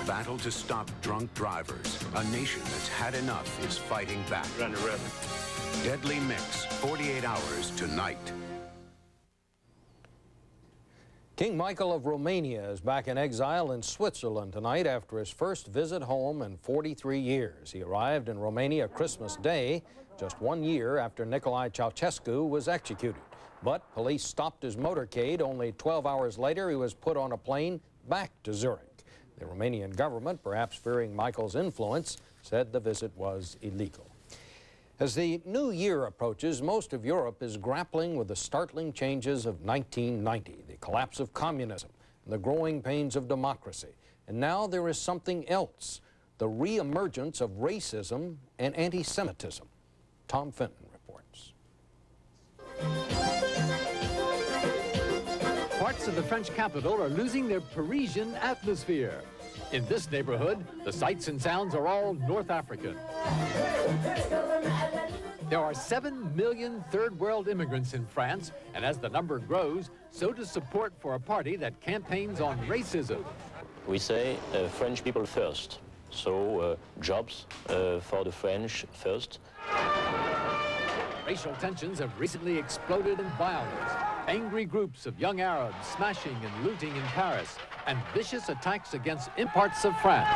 battle to stop drunk drivers. A nation that's had enough is fighting back. Run the red. Deadly Mix, 48 hours tonight. King Michael of Romania is back in exile in Switzerland tonight after his first visit home in 43 years. He arrived in Romania Christmas Day, just 1 year after Nicolae Ceausescu was executed. But police stopped his motorcade. Only 12 hours later, he was put on a plane back to Zurich. The Romanian government, perhaps fearing Michael's influence, said the visit was illegal. As the new year approaches, most of Europe is grappling with the startling changes of 1990, the collapse of communism, and the growing pains of democracy. And now there is something else, the re-emergence of racism and anti-Semitism. Tom Fenton reports. Parts of the French capital are losing their Parisian atmosphere. In this neighborhood, the sights and sounds are all North African. There are 7 million third world immigrants in France, and as the number grows, so does support for a party that campaigns on racism. We say French people first, so jobs for the French first. Racial tensions have recently exploded in violence. Angry groups of young Arabs smashing and looting in Paris, and vicious attacks against parts of France.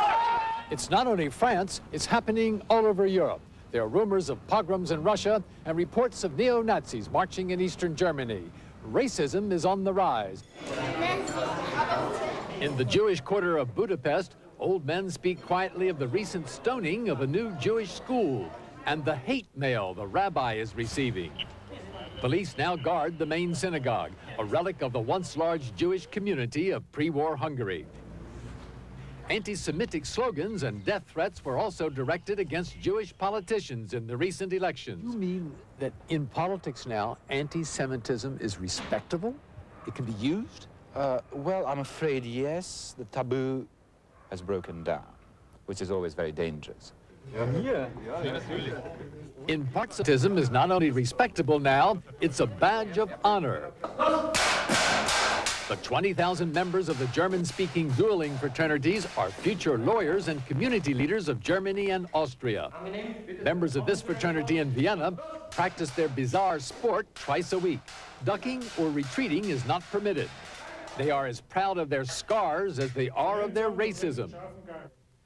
It's not only France, it's happening all over Europe. There are rumors of pogroms in Russia and reports of neo-Nazis marching in eastern Germany. Racism is on the rise. In the Jewish quarter of Budapest, old men speak quietly of the recent stoning of a new Jewish school and the hate mail the rabbi is receiving. Police now guard the main synagogue, a relic of the once large Jewish community of pre-war Hungary. Anti-Semitic slogans and death threats were also directed against Jewish politicians in the recent elections. You mean that in politics now, anti-Semitism is respectable? It can be used? Well, I'm afraid yes. The taboo has broken down, which is always very dangerous. In parts, anti-Semitism is not only respectable now, it's a badge of honor. The 20,000 members of the German-speaking dueling fraternities are future lawyers and community leaders of Germany and Austria. Members of this fraternity in Vienna practice their bizarre sport twice a week. Ducking or retreating is not permitted. They are as proud of their scars as they are of their racism.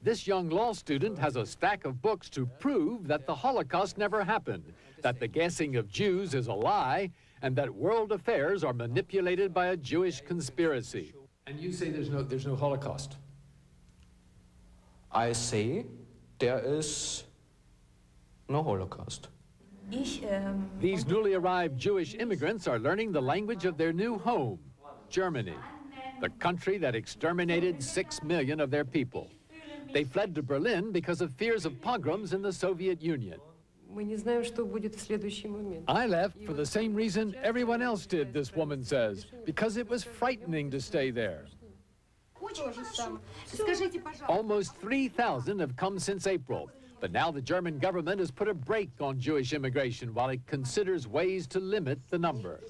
This young law student has a stack of books to prove that the Holocaust never happened, that the gassing of Jews is a lie, and that world affairs are manipulated by a Jewish conspiracy. And you say there's no Holocaust? I say there is no Holocaust. These newly arrived Jewish immigrants are learning the language of their new home, Germany, the country that exterminated 6 million of their people. They fled to Berlin because of fears of pogroms in the Soviet Union. I left for the same reason everyone else did, this woman says, because it was frightening to stay there. Almost 3,000 have come since April, but now the German government has put a brake on Jewish immigration while it considers ways to limit the number.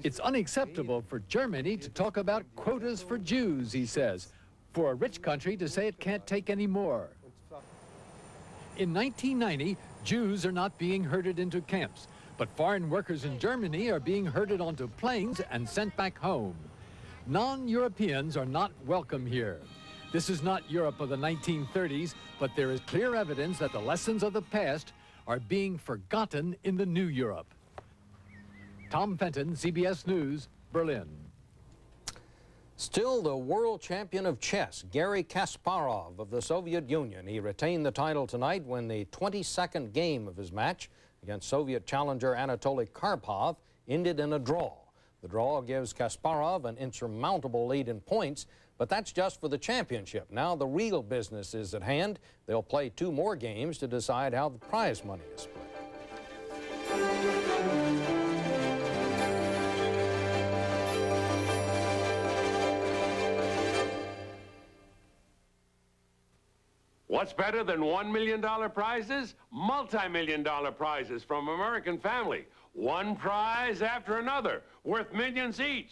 It's unacceptable for Germany to talk about quotas for Jews, he says, for a rich country to say it can't take any more. In 1990, Jews are not being herded into camps, but foreign workers in Germany are being herded onto planes and sent back home. Non-Europeans are not welcome here. This is not Europe of the 1930s, but there is clear evidence that the lessons of the past are being forgotten in the new Europe. Tom Fenton, CBS News, Berlin. Still the world champion of chess, Garry Kasparov of the Soviet Union. He retained the title tonight when the 22nd game of his match against Soviet challenger Anatoly Karpov ended in a draw. The draw gives Kasparov an insurmountable lead in points, but that's just for the championship. Now the real business is at hand. They'll play 2 more games to decide how the prize money is split. What's better than $1 million prizes? Multi-million-dollar prizes from American Family. One prize after another, worth millions each.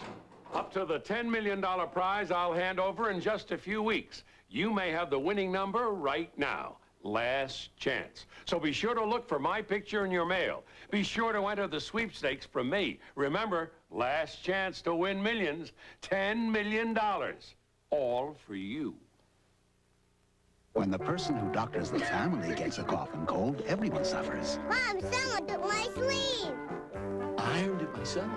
Up to the $10 million prize I'll hand over in just a few weeks. You may have the winning number right now. Last chance. So be sure to look for my picture in your mail. Be sure to enter the sweepstakes from me. Remember, last chance to win millions. $10 million. All for you. When the person who doctors the family gets a cough and cold, everyone suffers. Mom, someone took my sleeve. I earned it myself.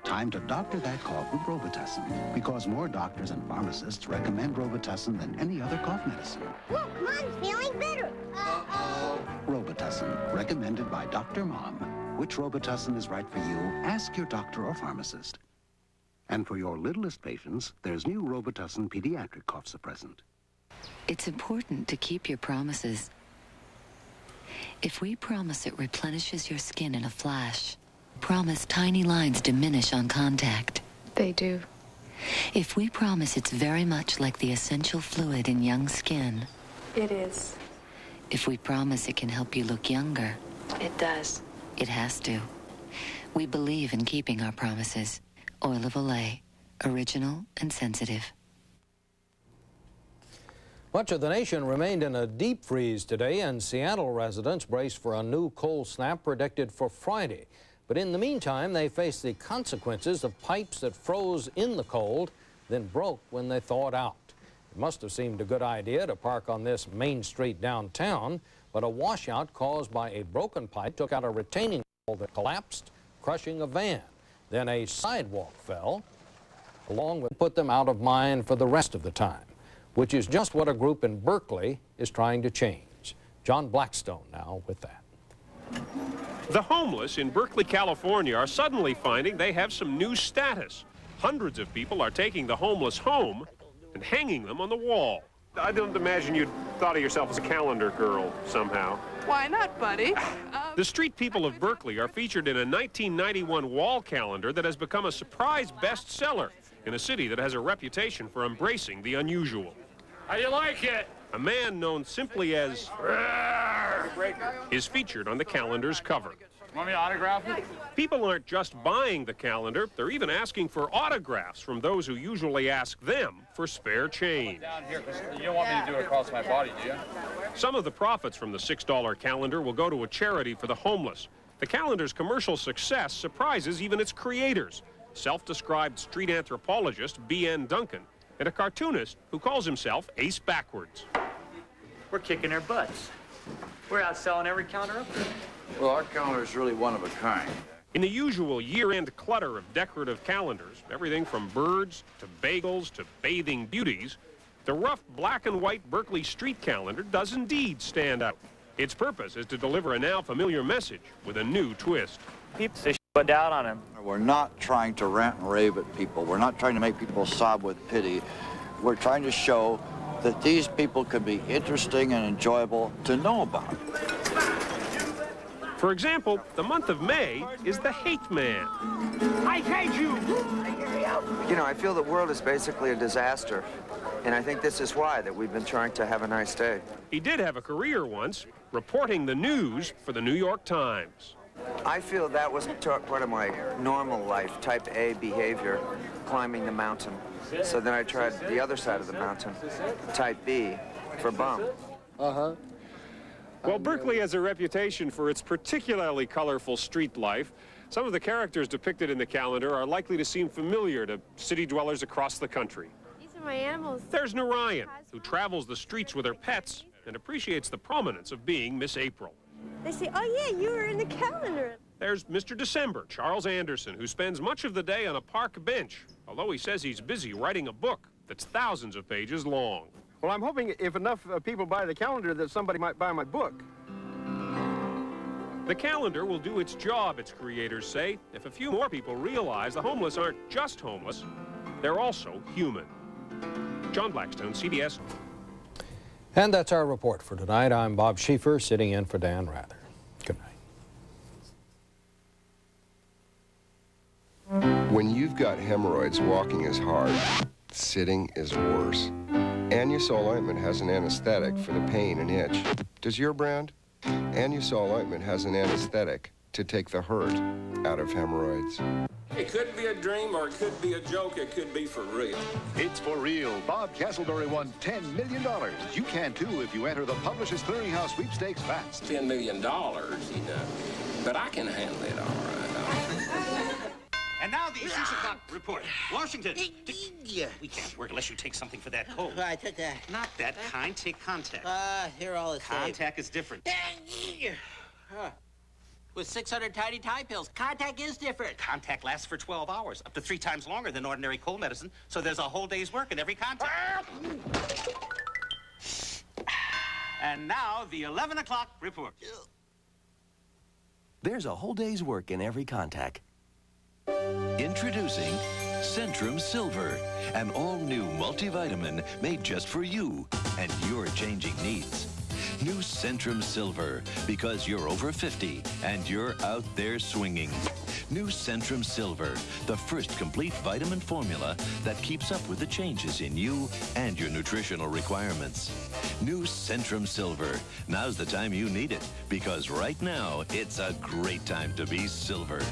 Time to doctor that cough with Robitussin, because more doctors and pharmacists recommend Robitussin than any other cough medicine. Look, Mom's feeling better. Uh-oh. Robitussin, recommended by Dr. Mom. Which Robitussin is right for you? Ask your doctor or pharmacist. And for your littlest patients, there's new Robitussin pediatric cough suppressant. It's important to keep your promises. If we promise it replenishes your skin in a flash, promise tiny lines diminish on contact. They do. If we promise it's very much like the essential fluid in young skin. It is. If we promise it can help you look younger. It does. It has to. We believe in keeping our promises. Oil of Olay. Original and sensitive. Much of the nation remained in a deep freeze today, and Seattle residents brace for a new cold snap predicted for Friday. But in the meantime, they face the consequences of pipes that froze in the cold, then broke when they thawed out. It must have seemed a good idea to park on this main street downtown, but a washout caused by a broken pipe took out a retaining wall that collapsed, crushing a van. Then a sidewalk fell, along with put them out of mind for the rest of the time, which is just what a group in Berkeley is trying to change. John Blackstone now with that. The homeless in Berkeley, California are suddenly finding they have some new status. Hundreds of people are taking the homeless home and hanging them on the wall. I don't imagine you'd thought of yourself as a calendar girl somehow. Why not, buddy? The street people of Berkeley are featured in a 1991 wall calendar that has become a surprise bestseller in a city that has a reputation for embracing the unusual. How you like it? A man known simply as is featured on the calendar's cover. Want me to autograph it? People aren't just buying the calendar, they're even asking for autographs from those who usually ask them for spare change. Down here, 'cause you don't want me to do it across my body, do you? Some of the profits from the $6 calendar will go to a charity for the homeless. The calendar's commercial success surprises even its creators, self-described street anthropologist B.N. Duncan, and a cartoonist who calls himself Ace Backwards. We're kicking their butts. We're out selling every calendar up there. Well, our calendar is really one of a kind. In the usual year-end clutter of decorative calendars, everything from birds to bagels to bathing beauties, the rough black and white Berkeley street calendar does indeed stand out. Its purpose is to deliver a now familiar message with a new twist. People say shut down on him. We're not trying to rant and rave at people. We're not trying to make people sob with pity. We're trying to show that these people can be interesting and enjoyable to know about. For example, the month of May is the Hate Man. I hate you! You know, I feel the world is basically a disaster. And I think this is why, that we've been trying to have a nice day. He did have a career once, reporting the news for the New York Times. I feel that was part of my normal life, type A behavior, climbing the mountain. So then I tried the other side of the mountain, type B, for bum. Uh-huh. Well, Berkeley has a reputation for its particularly colorful street life. Some of the characters depicted in the calendar are likely to seem familiar to city dwellers across the country. These are my animals. There's Narayan, who travels the streets with her pets and appreciates the prominence of being Miss April. They say, oh yeah, you were in the calendar. There's Mr. December, Charles Anderson, who spends much of the day on a park bench, although he says he's busy writing a book that's thousands of pages long. Well, I'm hoping if enough people buy the calendar that somebody might buy my book. The calendar will do its job, its creators say, if a few more people realize the homeless aren't just homeless, they're also human. John Blackstone, CBS. And that's our report for tonight. I'm Bob Schieffer, sitting in for Dan Rather. Good night. When you've got hemorrhoids, walking is hard. Sitting is worse. Anusol ointment has an anesthetic for the pain and itch. Does your brand? Anusol ointment has an anesthetic to take the hurt out of hemorrhoids. It could be a dream or it could be a joke. It could be for real. It's for real. Bob Castleberry won $10 million. You can too if you enter the Publishers Clearinghouse sweepstakes fast. $10 million, but I can handle it all right. And now the 6 o'clock report. Washington. We can't work unless you take something for that cold. I took that. Not that kind. Take contact. Here all the same. Contact is different. With 600 tiny Thai pills, contact is different. Contact lasts for 12 hours, up to 3 times longer than ordinary cold medicine, so there's a whole day's work in every contact. And now, the 11 o'clock report. There's a whole day's work in every contact. Introducing Centrum Silver, an all-new multivitamin made just for you and your changing needs. New Centrum Silver, because you're over 50 and you're out there swinging. New Centrum Silver, the first complete vitamin formula that keeps up with the changes in you and your nutritional requirements. New Centrum Silver. Now's the time you need it, because right now, it's a great time to be silver.